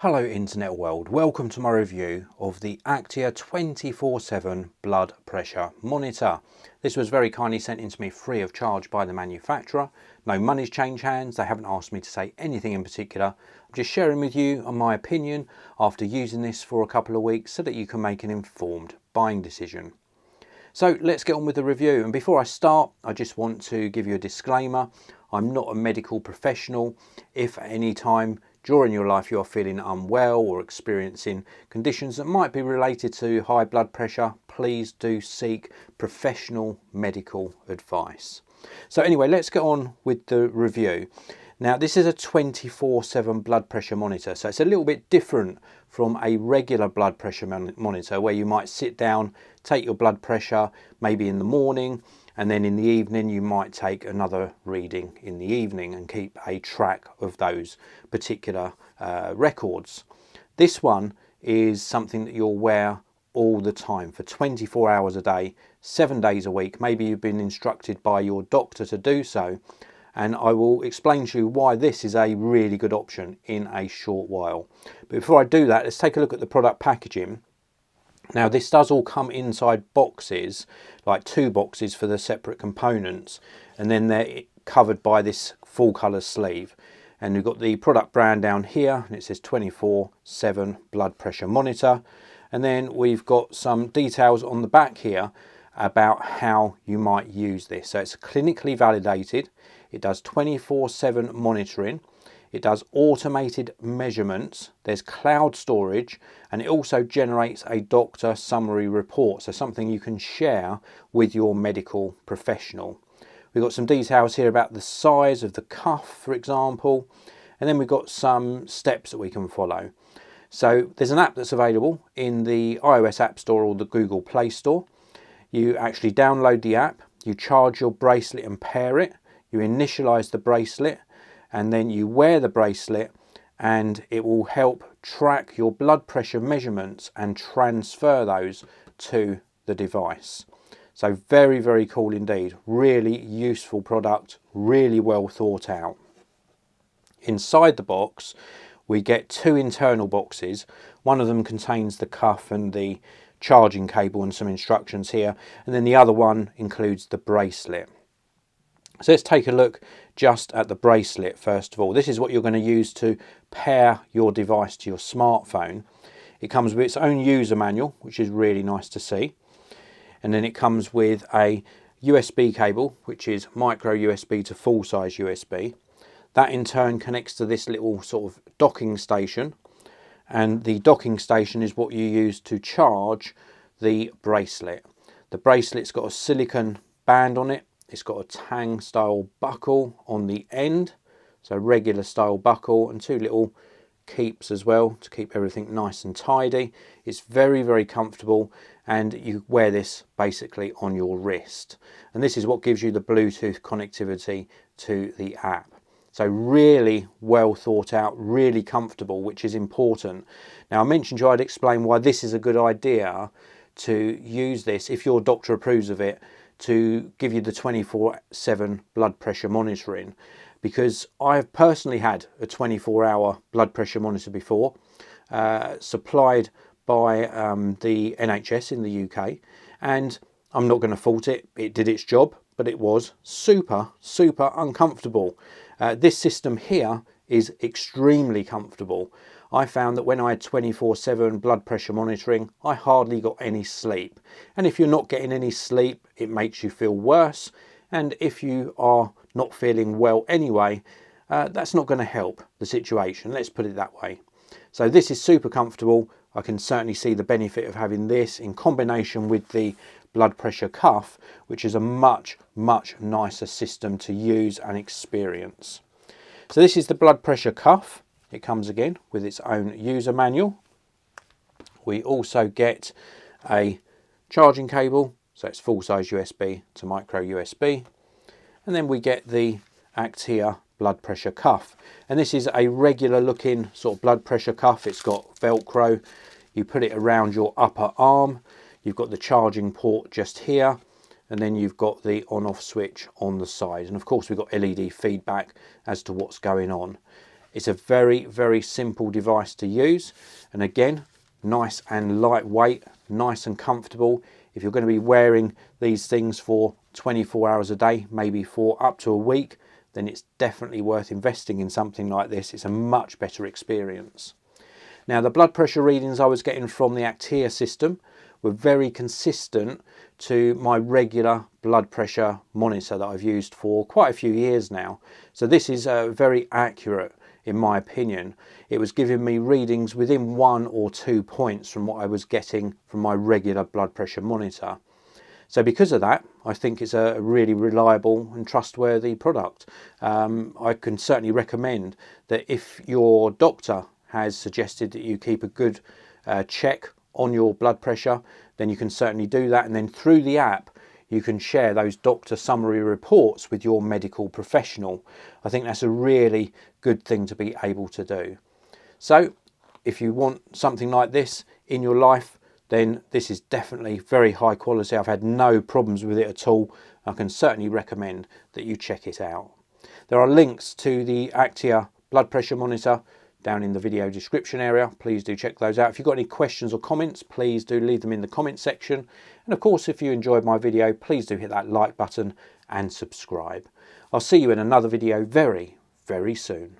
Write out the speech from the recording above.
Hello internet world, welcome to my review of the Aktiia 24/7 blood pressure monitor. This was very kindly sent in to me free of charge by the manufacturer. No money's changed hands, they haven't asked me to say anything in particular. I'm just sharing with you on my opinion after using this for a couple of weeks so that you can make an informed buying decision. So let's get on with the review, and before I start I just want to give you a disclaimer. I'm not a medical professional. If at any time during your life you are feeling unwell or experiencing conditions that might be related to high blood pressure, please do seek professional medical advice. So anyway, let's get on with the review. Now this is a 24/7 blood pressure monitor, so it's a little bit different from a regular blood pressure monitor where you might sit down, take your blood pressure maybe in the morning, and then in the evening you might take another reading in the evening and keep a track of those particular records. This one is something that you'll wear all the time for 24 hours a day, 7 days a week. Maybe you've been instructed by your doctor to do so, and I will explain to you why this is a really good option in a short while. But before I do that, let's take a look at the product packaging. Now this does all come inside boxes, like 2 boxes for the separate components, and then they're covered by this full colour sleeve. And we've got the product brand down here, and it says 24/7 blood pressure monitor. And then we've got some details on the back here about how you might use this. So it's clinically validated, it does 24/7 monitoring, it does automated measurements, there's cloud storage, and it also generates a doctor summary report, so something you can share with your medical professional. We've got some details here about the size of the cuff, for example, and then we've got some steps that we can follow. So there's an app that's available in the iOS App Store or the Google Play Store. You actually download the app, you charge your bracelet and pair it, you initialize the bracelet, and then you wear the bracelet, and it will help track your blood pressure measurements and transfer those to the device. So very, very cool indeed. Really useful product, really well thought out. Inside the box we get 2 internal boxes. One of them contains the cuff and the charging cable and some instructions here, and then the other one includes the bracelet. So let's take a look just at the bracelet first of all. This is what you're going to use to pair your device to your smartphone. It comes with its own user manual, which is really nice to see. And then it comes with a USB cable, which is micro USB to full size USB. That in turn connects to this little sort of docking station. And the docking station is what you use to charge the bracelet. The bracelet's got a silicone band on it. It's got a tang style buckle on the end, so regular style buckle, and 2 little keeps as well to keep everything nice and tidy. It's very, very comfortable, and you wear this basically on your wrist. And this is what gives you the Bluetooth connectivity to the app. So really well thought out, really comfortable, which is important. Now I mentioned to you I'd explain why this is a good idea to use this, if your doctor approves of it, to give you the 24/7 blood pressure monitoring, because I've personally had a 24-hour blood pressure monitor before, supplied by the NHS in the UK, and I'm not going to fault it. It did its job, but it was super uncomfortable. This system here is extremely comfortable. I found that when I had 24/7 blood pressure monitoring, I hardly got any sleep. And if you're not getting any sleep, it makes you feel worse. And if you are not feeling well anyway, that's not going to help the situation. Let's put it that way. So this is super comfortable. I can certainly see the benefit of having this in combination with the blood pressure cuff, which is a much nicer system to use and experience. So this is the blood pressure cuff. It comes again with its own user manual. We also get a charging cable, so it's full size USB to micro USB. And then we get the Aktiia blood pressure cuff. And this is a regular looking sort of blood pressure cuff. It's got Velcro. You put it around your upper arm. You've got the charging port just here. And then you've got the on-off switch on the side. And of course we've got LED feedback as to what's going on. It's a very, very simple device to use, and again, nice and lightweight, nice and comfortable. If you're going to be wearing these things for 24 hours a day, maybe for up to a week, then it's definitely worth investing in something like this. It's a much better experience. Now, the blood pressure readings I was getting from the Aktiia system were very consistent to my regular blood pressure monitor that I've used for quite a few years now. So this is very accurate in my opinion. It was giving me readings within 1 or 2 points from what I was getting from my regular blood pressure monitor. So because of that, I think it's a really reliable and trustworthy product. I can certainly recommend that if your doctor has suggested that you keep a good check on your blood pressure, then you can certainly do that. And then through the app, you can share those doctor summary reports with your medical professional. I think that's a really good thing to be able to do. So if you want something like this in your life, then this is definitely very high quality. I've had no problems with it at all. I can certainly recommend that you check it out. There are links to the Aktiia blood pressure monitor down in the video description area. Please do check those out. If you've got any questions or comments, please do leave them in the comment section. And of course, if you enjoyed my video, please do hit that like button and subscribe. I'll see you in another video very, very soon.